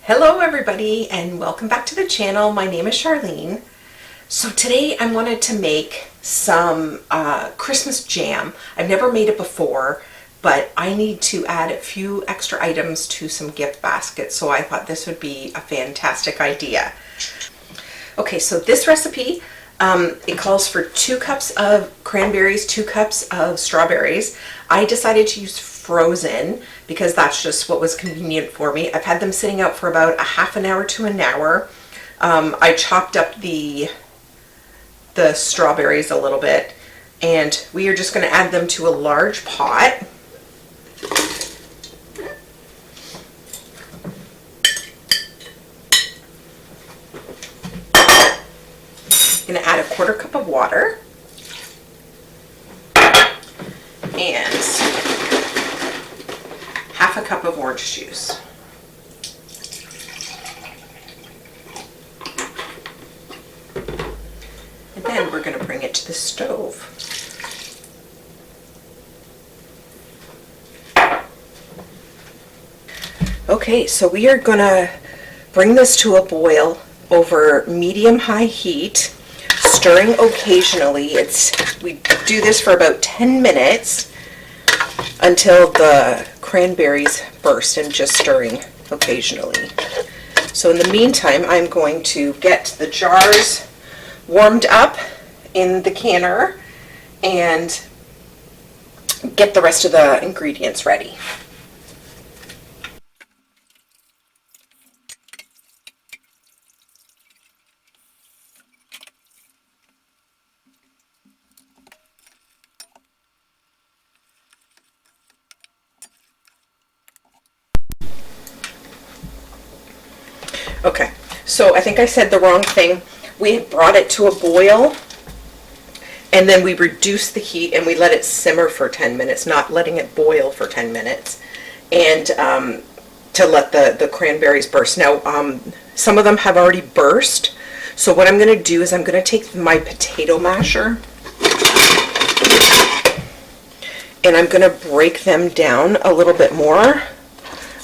Hello everybody and welcome back to the channel. My name is Charlene. So today I wanted to make some Christmas jam. I've never made it before, but I need to add a few extra items to some gift baskets, so I thought this would be a fantastic idea. Okay, so this recipe, it calls for 2 cups of cranberries, 2 cups of strawberries. I decided to use frozen because that's just what was convenient for me. I've had them sitting out for about a half an hour to an hour. I chopped up the strawberries a little bit, and we are just going to add them to a large pot. I'm going to add a 1/4 cup of water and half a cup of orange juice. And then we're going to bring it to the stove. Okay, so we are going to bring this to a boil over medium-high heat, stirring occasionally. We do this for about 10 minutes until the cranberries burst, and just stirring occasionally. So in the meantime, I'm going to get the jars warmed up in the canner and get the rest of the ingredients ready. Okay, so I think I said the wrong thing. We brought it to a boil, and then we reduced the heat and we let it simmer for 10 minutes, not letting it boil for 10 minutes, and to let the cranberries burst. Now, some of them have already burst, so what I'm going to do is I'm going to take my potato masher and I'm going to break them down a little bit more.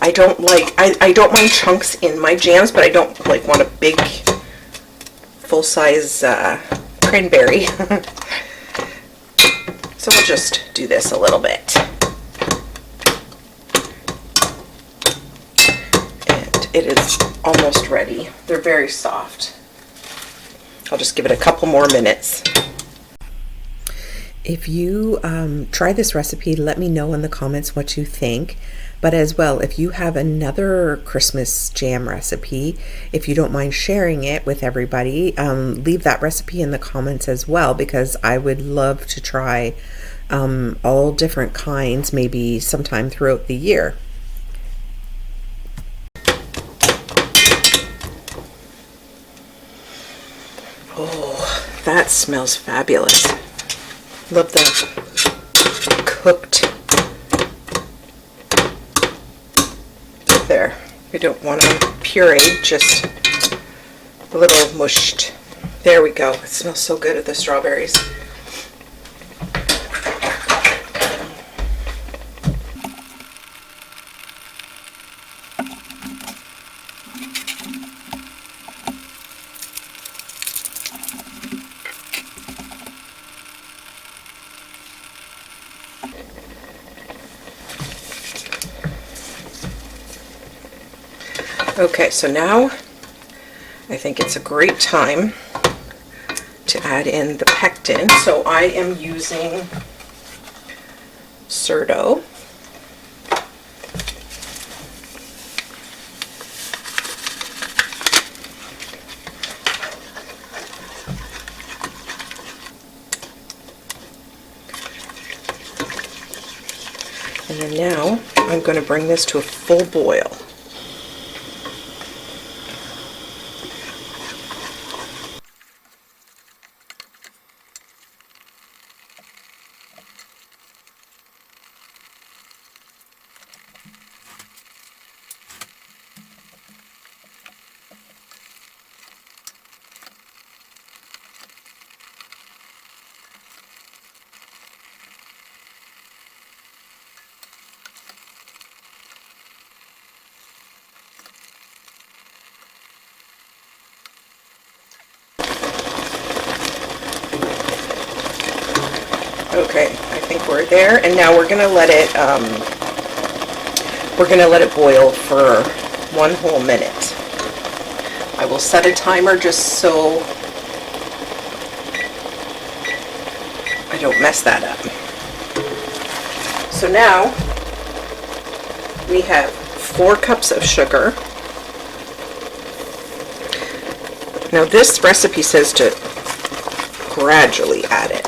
I don't mind chunks in my jams, but I don't want a big full-size cranberry. So we'll just do this a little bit. And it is almost ready. They're very soft. I'll just give it a couple more minutes. If you try this recipe, let me know in the comments what you think. But as well, if you have another Christmas jam recipe, if you don't mind sharing it with everybody, leave that recipe in the comments as well, because I would love to try all different kinds, maybe sometime throughout the year. Oh, that smells fabulous. Love the cooked. There. We don't want them pureed, just a little mushed. There we go. It smells so good of the strawberries. Okay, so now I think it's a great time to add in the pectin. So I am using soooo. And then now I'm going to bring this to a full boil. Okay, I think we're there, and now we're gonna let it boil for 1 whole minute. I will set a timer just so I don't mess that up. So now we have 4 cups of sugar. Now this recipe says to gradually add it.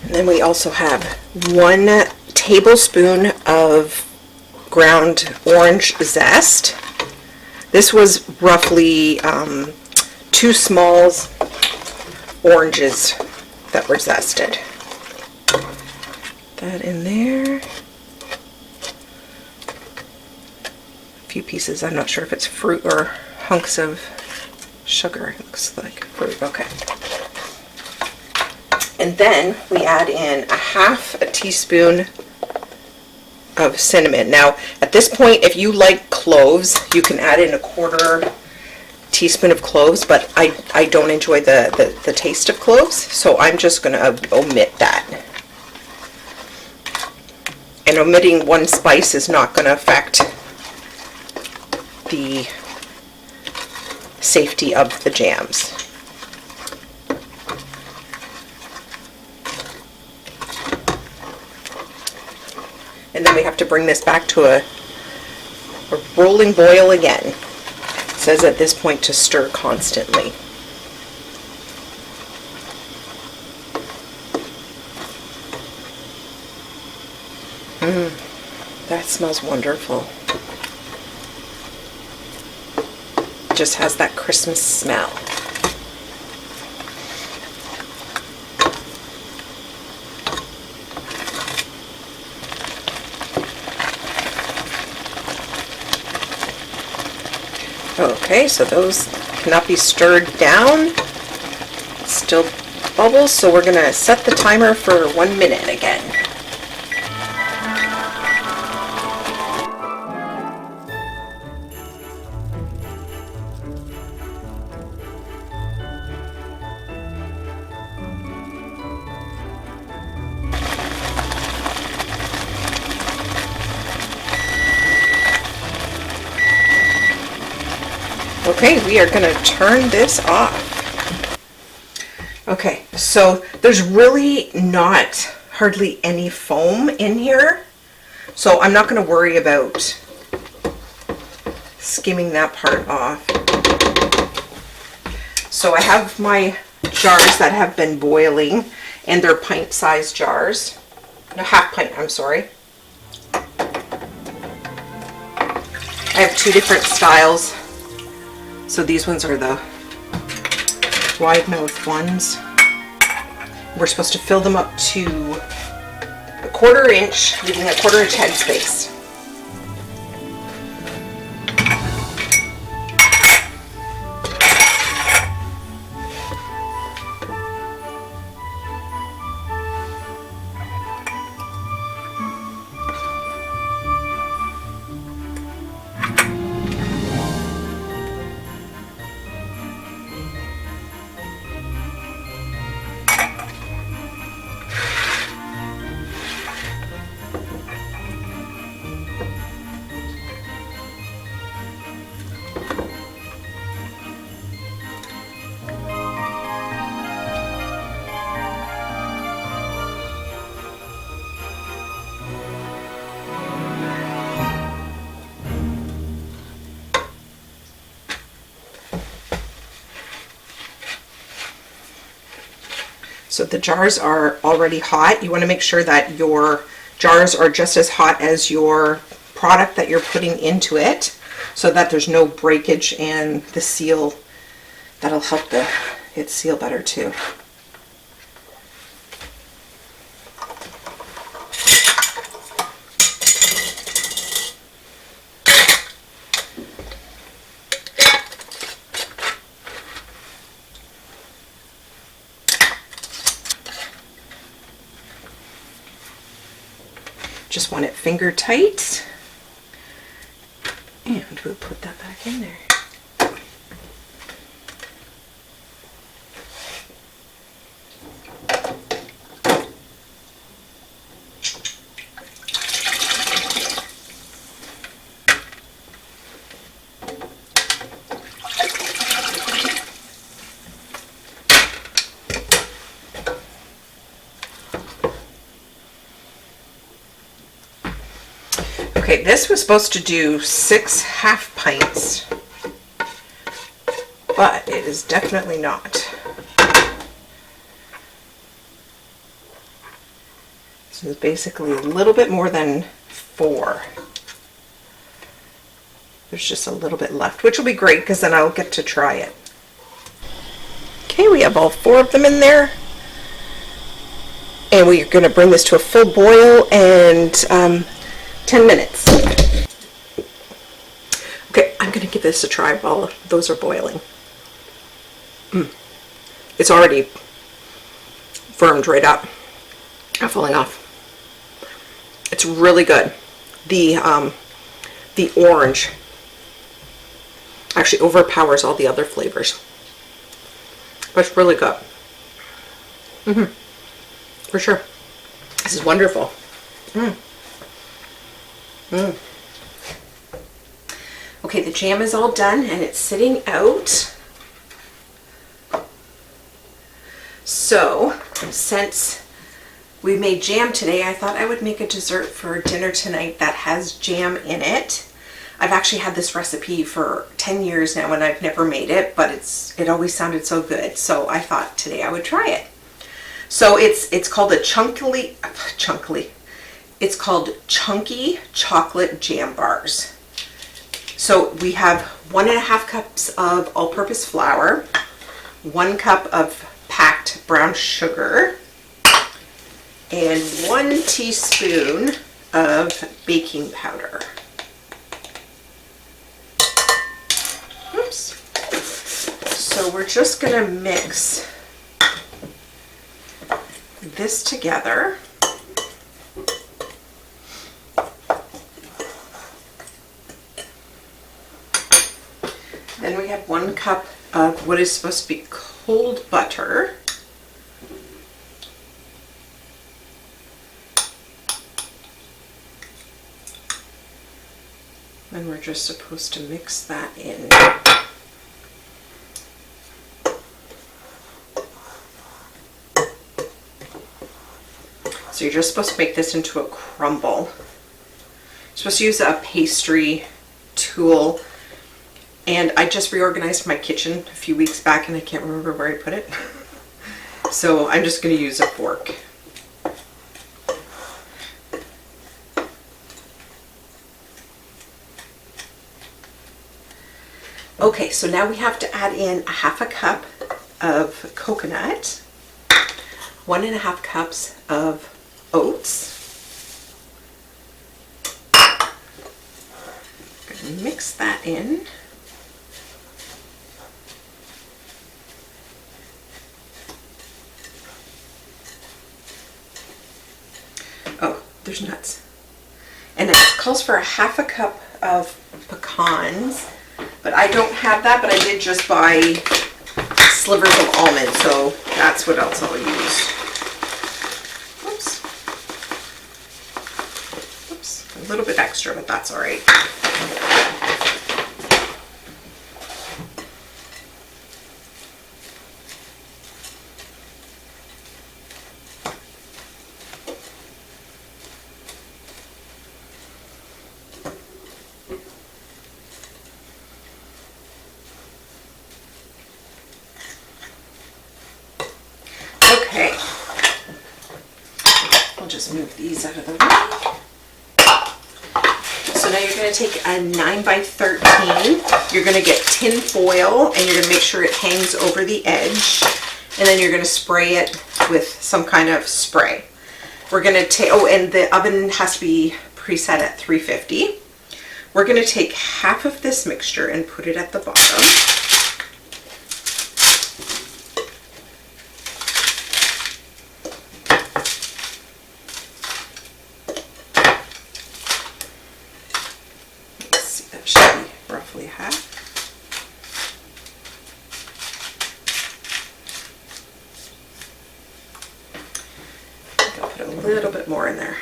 And then we also have 1 tablespoon of ground orange zest. This was roughly 2 small oranges that were zested. That in there. A few pieces, I'm not sure if it's fruit or hunks of sugar. It looks like fruit, okay. And then we add in 1/2 teaspoon of cinnamon. Now, at this point, if you like cloves, you can add in 1/4 teaspoon of cloves, but I don't enjoy the taste of cloves, so I'm just going to omit that. And omitting 1 spice is not going to affect the safety of the jams. And then we have to bring this back to a rolling boil again. It says at this point to stir constantly. That smells wonderful. It just has that Christmas smell. Okay, so those cannot be stirred down. Still bubbles, so we're gonna set the timer for 1 minute again. Okay, we are going to turn this off. Okay, so there's really not hardly any foam in here, so I'm not going to worry about skimming that part off. So I have my jars that have been boiling, and they're pint-sized jars. No, 1/2 pint, I'm sorry. I have 2 different styles. So these ones are the wide mouth ones. We're supposed to fill them up to 1/4 inch, leaving a 1/4 inch headspace. So the jars are already hot. You want to make sure that your jars are just as hot as your product that you're putting into it, so that there's no breakage and the seal. That'll help the it seal better too. Just want it finger tight, and we'll put that back in there. Okay, this was supposed to do 6 half pints, but it is definitely not. This is basically a little bit more than 4. There's just a little bit left, which will be great because then I'll get to try it. Okay, we have all 4 of them in there. And we're going to bring this to a full boil and 10 minutes. Okay, I'm going to give this a try while those are boiling. It's already firmed right up, not falling off. It's really good. The orange actually overpowers all the other flavors. But it's really good. For sure. This is wonderful. Okay, the jam is all done and it's sitting out. So, since we made jam today, I thought I would make a dessert for dinner tonight that has jam in it. I've actually had this recipe for 10 years now and I've never made it, but it always sounded so good. So I thought today I would try it. So it's called it's called chunky chocolate jam bars. So we have 1.5 cups of all-purpose flour, 1 cup of packed brown sugar, and 1 teaspoon of baking powder. Oops. So we're just gonna mix this together. Then we have 1 cup of what is supposed to be cold butter. And we're just supposed to mix that in. So you're just supposed to make this into a crumble. You're supposed to use a pastry tool. And I just reorganized my kitchen a few weeks back and I can't remember where I put it. So I'm just going to use a fork. Okay, so now we have to add in 1/2 cup of coconut, 1.5 cups of oats. I'm going to mix that in. Oh, there's nuts. And it calls for 1/2 cup of pecans. But I don't have that, but I did just buy slivers of almond, so that's what else I'll use. Whoops. Whoops. A little bit extra, but that's all right. Okay, I'll just move these out of the way. So So now you're going to take a 9 by 13. You're going to get tin foil and you're going to make sure it hangs over the edge. And then you're going to spray it with some kind of spray. We're going to take, oh, and the oven has to be preset at 350. We're going to take half of this mixture and put it at the bottom. Let's see, that should be roughly half. I think I'll put a little bit more in there.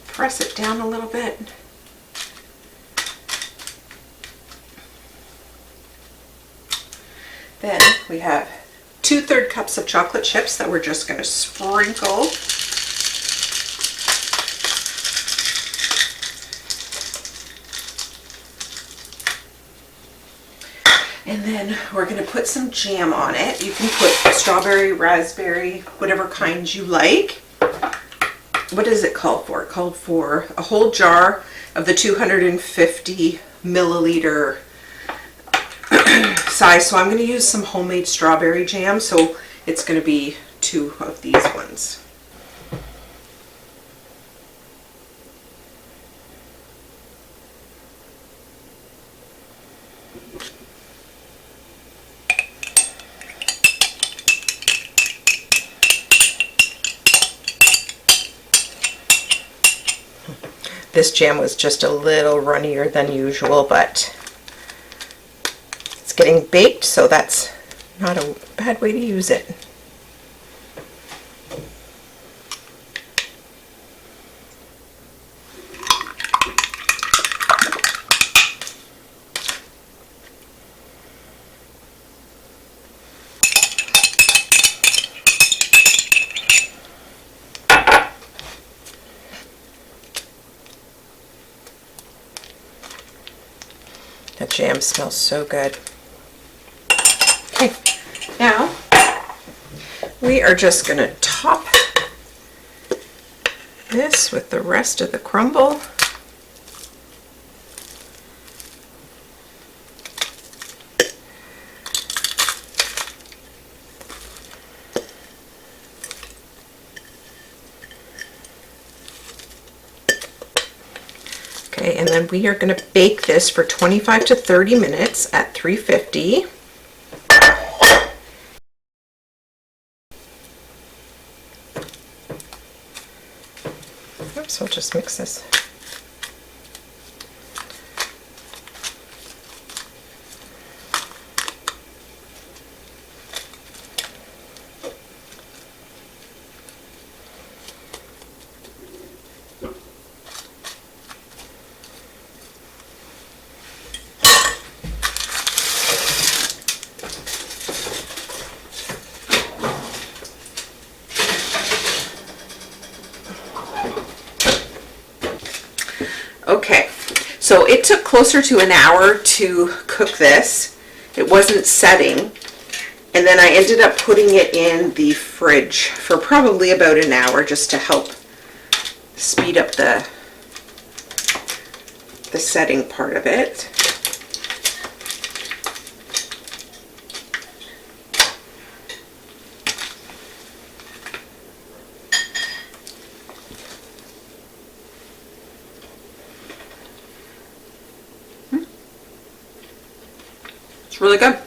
Press it down a little bit. Then we have 2/3 cups of chocolate chips that we're just going to sprinkle. And then we're going to put some jam on it. You can put strawberry, raspberry, whatever kind you like. What does it call for? It called for a whole jar of the 250 milliliter size. So I'm going to use some homemade strawberry jam. So it's going to be 2 of these ones. This jam was just a little runnier than usual, but it's getting baked, so that's not a bad way to use it. That jam smells so good. Okay, now we are just going to top this with the rest of the crumble. Okay, and then we are going to bake this for 25 to 30 minutes at 350. Oops, we'll just mix this. Okay, so it took closer to an hour to cook this. It wasn't setting, and then I ended up putting it in the fridge for probably about an hour just to help speed up the setting part of it. It's really good.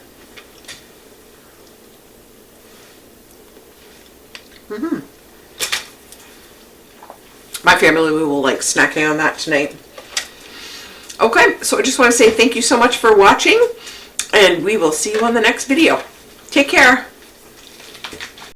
My family will like snacking on that tonight. Okay, so I just want to say thank you so much for watching, and we will see you on the next video. Take care.